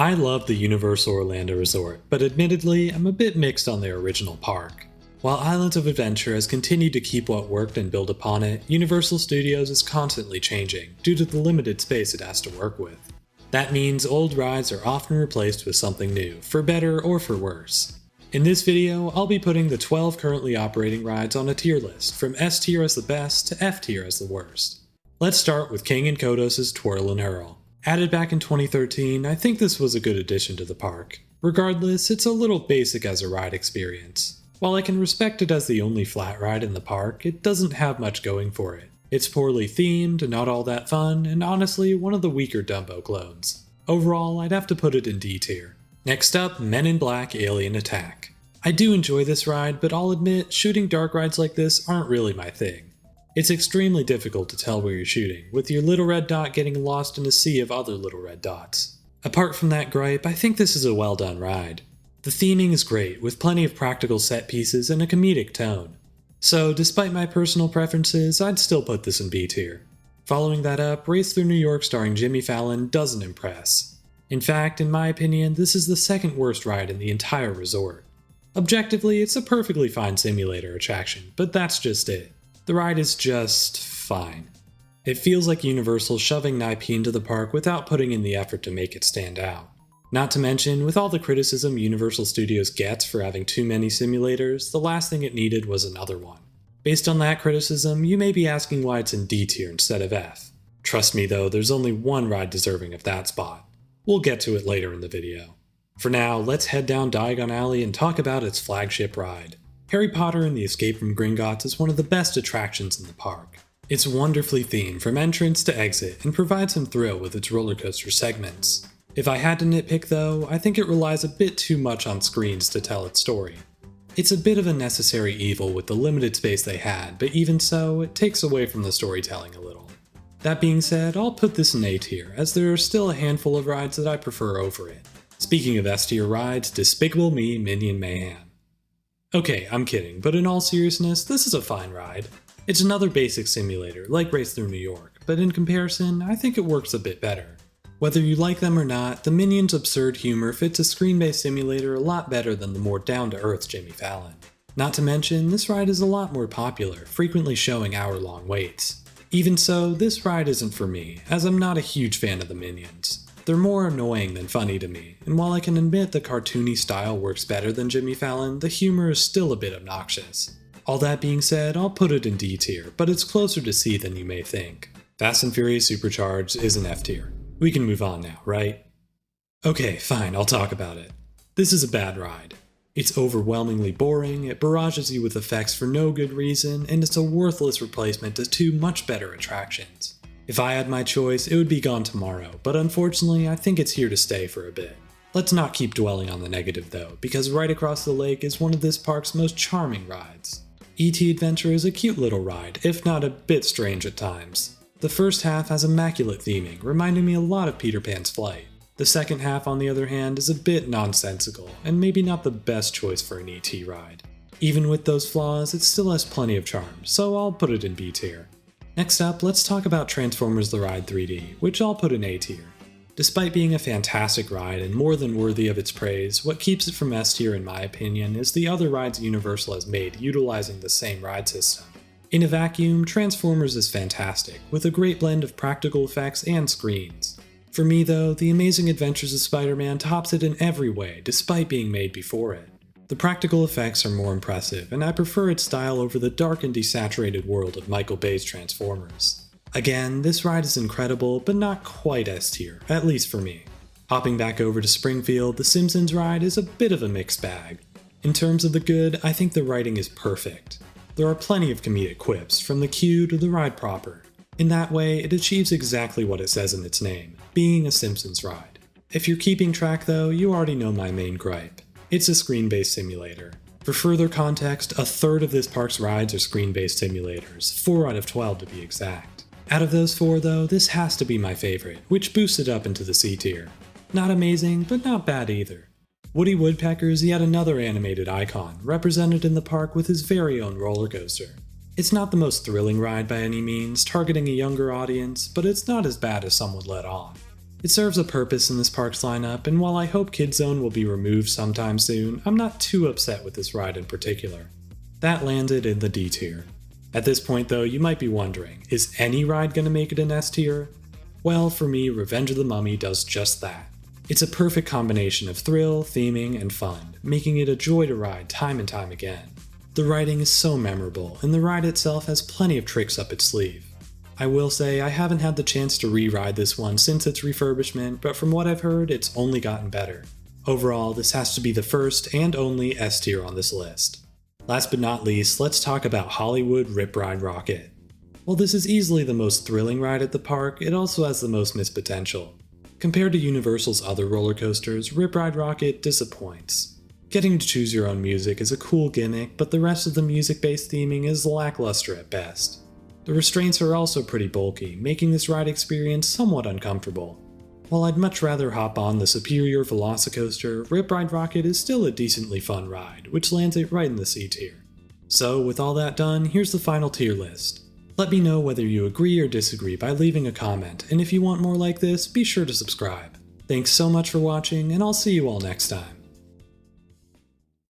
I love the Universal Orlando Resort, but admittedly, I'm a bit mixed on their original park. While Islands of Adventure has continued to keep what worked and build upon it, Universal Studios is constantly changing due to the limited space it has to work with. That means old rides are often replaced with something new, for better or for worse. In this video, I'll be putting the 12 currently operating rides on a tier list, from S tier as the best to F tier as the worst. Let's start with King and Kodos' Twirl and Hurl. Added back in 2013, I think this was a good addition to the park. Regardless, it's a little basic as a ride experience. While I can respect it as the only flat ride in the park, it doesn't have much going for it. It's poorly themed, not all that fun, and honestly one of the weaker Dumbo clones. Overall, I'd have to put it in D tier. Next up, Men in Black Alien Attack. I do enjoy this ride, but I'll admit, shooting dark rides like this aren't really my thing. It's extremely difficult to tell where you're shooting, with your little red dot getting lost in a sea of other little red dots. Apart from that gripe, I think this is a well done ride. The theming is great, with plenty of practical set pieces and a comedic tone. So, despite my personal preferences, I'd still put this in B tier. Following that up, Race Through New York starring Jimmy Fallon doesn't impress. In fact, in my opinion, this is the second worst ride in the entire resort. Objectively, it's a perfectly fine simulator attraction, but that's just it. The ride is just fine. It feels like Universal shoving an IP into the park without putting in the effort to make it stand out. Not to mention, with all the criticism Universal Studios gets for having too many simulators, the last thing it needed was another one. Based on that criticism, you may be asking why it's in D tier instead of F. Trust me though, there's only one ride deserving of that spot. We'll get to it later in the video. For now, let's head down Diagon Alley and talk about its flagship ride. Harry Potter and the Escape from Gringotts is one of the best attractions in the park. It's wonderfully themed from entrance to exit and provides some thrill with its roller coaster segments. If I had to nitpick though, I think it relies a bit too much on screens to tell its story. It's a bit of a necessary evil with the limited space they had, but even so, it takes away from the storytelling a little. That being said, I'll put this in A tier, as there are still a handful of rides that I prefer over it. Speaking of S tier rides, Despicable Me Minion Mayhem. Okay, I'm kidding, but in all seriousness, this is a fine ride. It's another basic simulator, like Race Through New York, but in comparison, I think it works a bit better. Whether you like them or not, the Minions' absurd humor fits a screen-based simulator a lot better than the more down-to-earth Jimmy Fallon. Not to mention, this ride is a lot more popular, frequently showing hour-long waits. Even so, this ride isn't for me, as I'm not a huge fan of the Minions. They're more annoying than funny to me, and while I can admit the cartoony style works better than Jimmy Fallon, the humor is still a bit obnoxious. All that being said, I'll put it in D tier, but it's closer to C than you may think. Fast and Furious Supercharged is an F tier. We can move on now, right? Okay, fine, I'll talk about it. This is a bad ride. It's overwhelmingly boring, it barrages you with effects for no good reason, and it's a worthless replacement to two much better attractions. If I had my choice, it would be gone tomorrow, but unfortunately, I think it's here to stay for a bit. Let's not keep dwelling on the negative though, because right across the lake is one of this park's most charming rides. E.T. Adventure is a cute little ride, if not a bit strange at times. The first half has immaculate theming, reminding me a lot of Peter Pan's Flight. The second half, on the other hand, is a bit nonsensical, and maybe not the best choice for an E.T. ride. Even with those flaws, it still has plenty of charm, so I'll put it in B tier. Next up, let's talk about Transformers The Ride 3D, which I'll put in A tier. Despite being a fantastic ride and more than worthy of its praise, what keeps it from S tier in my opinion is the other rides Universal has made utilizing the same ride system. In a vacuum, Transformers is fantastic, with a great blend of practical effects and screens. For me though, The Amazing Adventures of Spider-Man tops it in every way, despite being made before it. The practical effects are more impressive, and I prefer its style over the dark and desaturated world of Michael Bay's Transformers. Again, this ride is incredible, but not quite S tier, at least for me. Hopping back over to Springfield, the Simpsons ride is a bit of a mixed bag. In terms of the good, I think the writing is perfect. There are plenty of comedic quips, from the queue to the ride proper. In that way, it achieves exactly what it says in its name, being a Simpsons ride. If you're keeping track though, you already know my main gripe. It's a screen-based simulator. For further context, a third of this park's rides are screen-based simulators, 4 out of 12 to be exact. Out of those 4 though, this has to be my favorite, which boosts it up into the C tier. Not amazing, but not bad either. Woody Woodpecker is yet another animated icon, represented in the park with his very own roller coaster. It's not the most thrilling ride by any means, targeting a younger audience, but it's not as bad as some would let on. It serves a purpose in this park's lineup, and while I hope Kid Zone will be removed sometime soon, I'm not too upset with this ride in particular. That landed in the D tier. At this point though, you might be wondering, is any ride gonna make it an S tier? Well, for me, Revenge of the Mummy does just that. It's a perfect combination of thrill, theming, and fun, making it a joy to ride time and time again. The riding is so memorable, and the ride itself has plenty of tricks up its sleeve. I will say I haven't had the chance to re-ride this one since its refurbishment, but from what I've heard, it's only gotten better. Overall, this has to be the first and only S tier on this list. Last but not least, let's talk about Hollywood Rip Ride Rockit. While this is easily the most thrilling ride at the park, it also has the most missed potential. Compared to Universal's other roller coasters, Rip Ride Rockit disappoints. Getting to choose your own music is a cool gimmick, but the rest of the music-based theming is lackluster at best. The restraints are also pretty bulky, making this ride experience somewhat uncomfortable. While I'd much rather hop on the superior Velocicoaster, Rip Ride Rockit is still a decently fun ride, which lands it right in the C tier. So with all that done, here's the final tier list. Let me know whether you agree or disagree by leaving a comment, and if you want more like this, be sure to subscribe. Thanks so much for watching, and I'll see you all next time.